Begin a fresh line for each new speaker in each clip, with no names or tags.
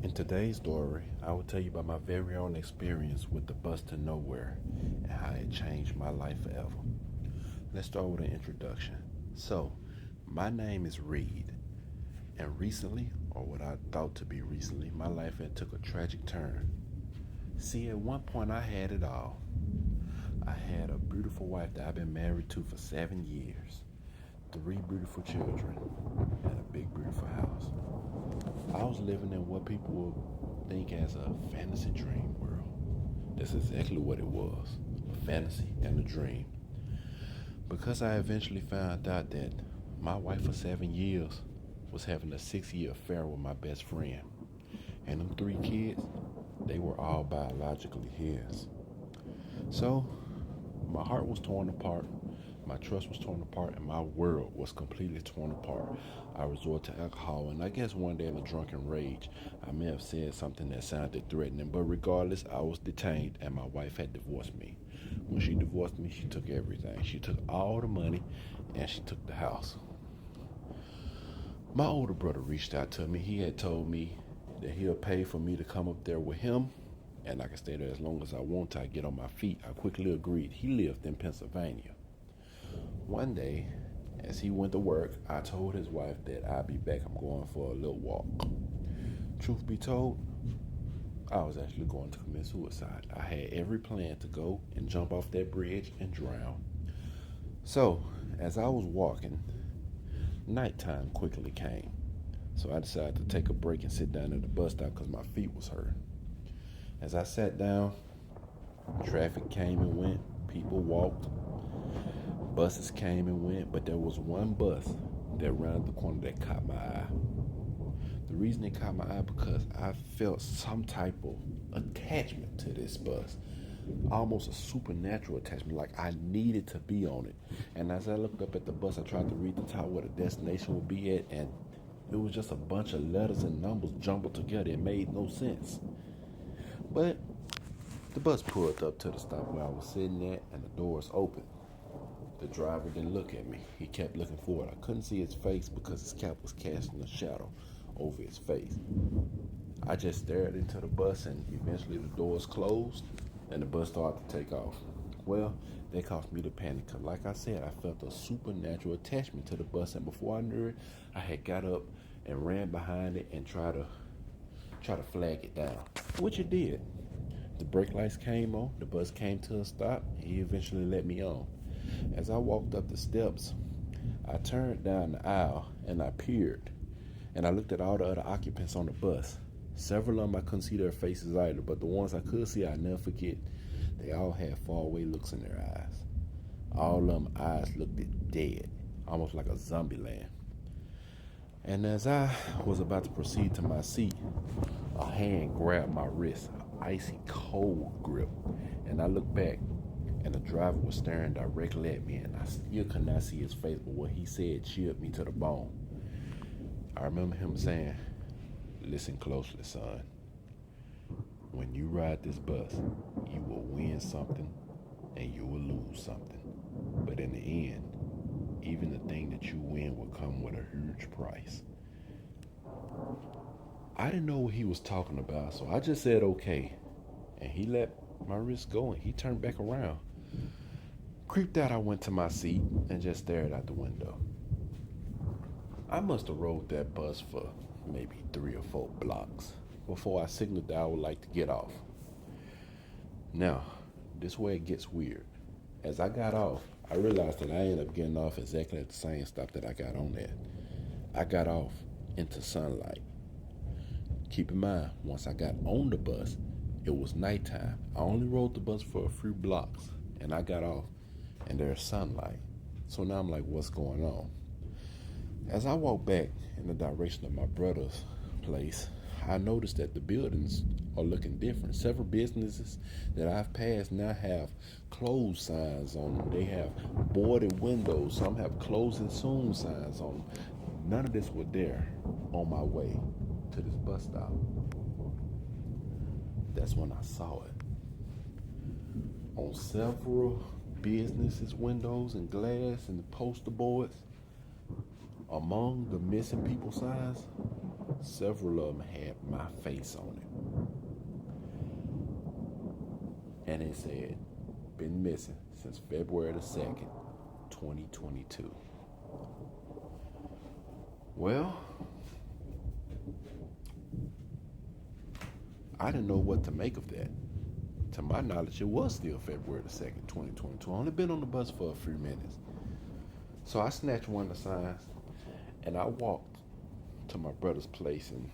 In today's story, I will tell you about my very own experience with the bus to nowhere and how it changed my life forever. Let's start with an introduction. So, my name is Reed, and recently, or what I thought to be recently, my life had took a tragic turn. See, at one point I had it all. I had a beautiful wife that I've been married to for 7 years, three beautiful children, and a big beautiful house. I was living in what people would think as a fantasy dream world. That's exactly what it was, a fantasy and a dream. Because I eventually found out that my wife for 7 years was having a 6 year affair with my best friend. And them three kids, they were all biologically his. So my heart was torn apart, my trust was torn apart, and my world was completely torn apart. I resorted to alcohol, and I guess one day in a drunken rage, I may have said something that sounded threatening, but regardless, I was detained, and my wife had divorced me. When she divorced me, she took everything. She took all the money, and she took the house. My older brother reached out to me. He had told me that he'll pay for me to come up there with him, and I could stay there as long as I want till I get on my feet. I quickly agreed. He lived in Pennsylvania. One day, as he went to work, I told his wife that I'd be back. I'm going for a little walk. Truth be told, I was actually going to commit suicide. I had every plan to go and jump off that bridge and drown. So, as I was walking, nighttime quickly came. So I decided to take a break and sit down at the bus stop because my feet was hurting. As I sat down, traffic came and went, people walked, buses came and went, but there was one bus that rounded the corner that caught my eye. The reason it caught my eye because I felt some type of attachment to this bus, almost a supernatural attachment, like I needed to be on it. And as I looked up at the bus, I tried to read the top where the destination would be at, and it was just a bunch of letters and numbers jumbled together. It made no sense. But the bus pulled up to the stop where I was sitting at, and the doors opened. The driver didn't look at me. He kept looking forward. I couldn't see his face because his cap was casting a shadow over his face. I just stared into the bus, and eventually the doors closed and the bus started to take off. Well, that caused me to panic because, like I said, I felt a supernatural attachment to the bus, and before I knew it, I had got up and ran behind it and tried to flag it down, which it did. The brake lights came on, the bus came to a stop, and he eventually let me on. As I walked up the steps, I turned down the aisle and I peered, and I looked at all the other occupants on the bus. Several of them I couldn't see their faces either, but the ones I could see I'd never forget. They all had faraway looks in their eyes. All of them eyes looked dead, almost like a zombie land. And as I was about to proceed to my seat, a hand grabbed my wrist, an icy cold grip, and I looked back, and the driver was staring directly at me, and I still could not see his face, but what he said chilled me to the bone. I remember him saying, "Listen closely, son. When you ride this bus, you will win something and you will lose something. But in the end, even the thing that you win will come with a huge price." I didn't know what he was talking about, so I just said okay. And he let my wrist go and he turned back around. Creeped out, I went to my seat and just stared out the window. I must have rode that bus for maybe 3 or 4 blocks before I signaled that I would like to get off. Now, this way it gets weird. As I got off, I realized that I ended up getting off exactly at the same stop that I got on at. I got off into sunlight. Keep in mind, once I got on the bus, it was nighttime. I only rode the bus for a few blocks, and I got off, and there's sunlight. So now I'm like, what's going on? As I walked back in the direction of my brother's place, I noticed that the buildings are looking different. Several businesses that I've passed now have closed signs on them. They have boarded windows. Some have closing soon signs on them. None of this was there on my way to this bus stop. That's when I saw it. On several businesses' windows and glass and the poster boards, among the missing people signs, Several of them had my face on it. And it said, been missing since February the 2nd, 2022. Well, I didn't know what to make of that. To my knowledge, it was still February the 2nd, 2022. I only been on the bus for a few minutes. So I snatched one of the signs and I walked to my brother's place and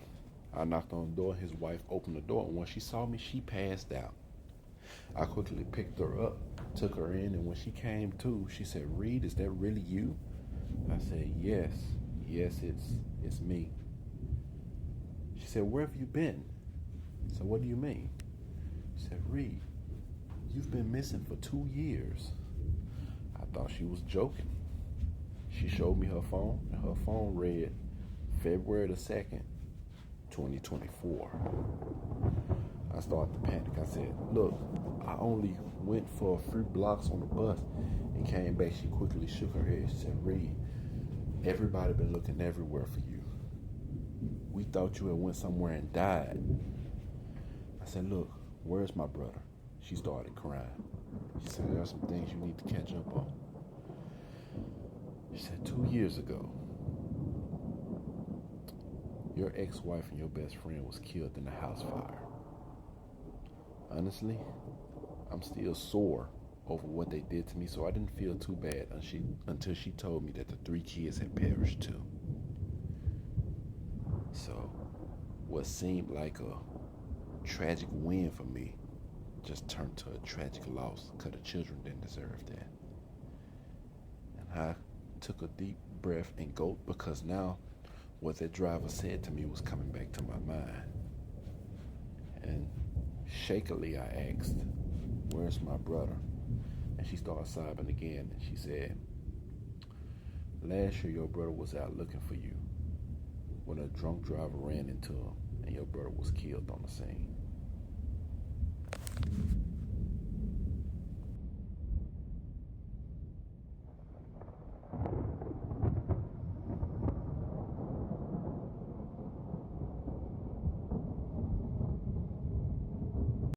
I knocked on the door. His wife opened the door, and when she saw me, she passed out. I quickly picked her up, took her in, and when she came to, she said, "Reed, is that really you?" I said, yes, it's me. She said, "Where have you been?" I said, "What do you mean?" She said, "Reed, you've been missing for 2 years." I thought she was joking. She showed me her phone, and her phone read February the 2nd, 2024. I started to panic. I said, "Look, I only went for a few blocks on the bus and came back." She quickly shook her head. She said, "Reed, everybody been looking everywhere for you. We thought you had went somewhere and died." I said, "Look, where's my brother?" She started crying. She said, "There are some things you need to catch up on." She said, 2 years ago, your ex-wife and your best friend was killed in a house fire. Honestly, I'm still sore over what they did to me, so I didn't feel too bad until she told me that the 3 kids had perished too. So what seemed like a tragic win for me just turned to a tragic loss, because the children didn't deserve that. And I took a deep breath and gulped, because now what that driver said to me was coming back to my mind. And shakily I asked, "Where's my brother?" And she started sobbing again, and she said, "Last year your brother was out looking for you when a drunk driver ran into him and your brother was killed on the scene."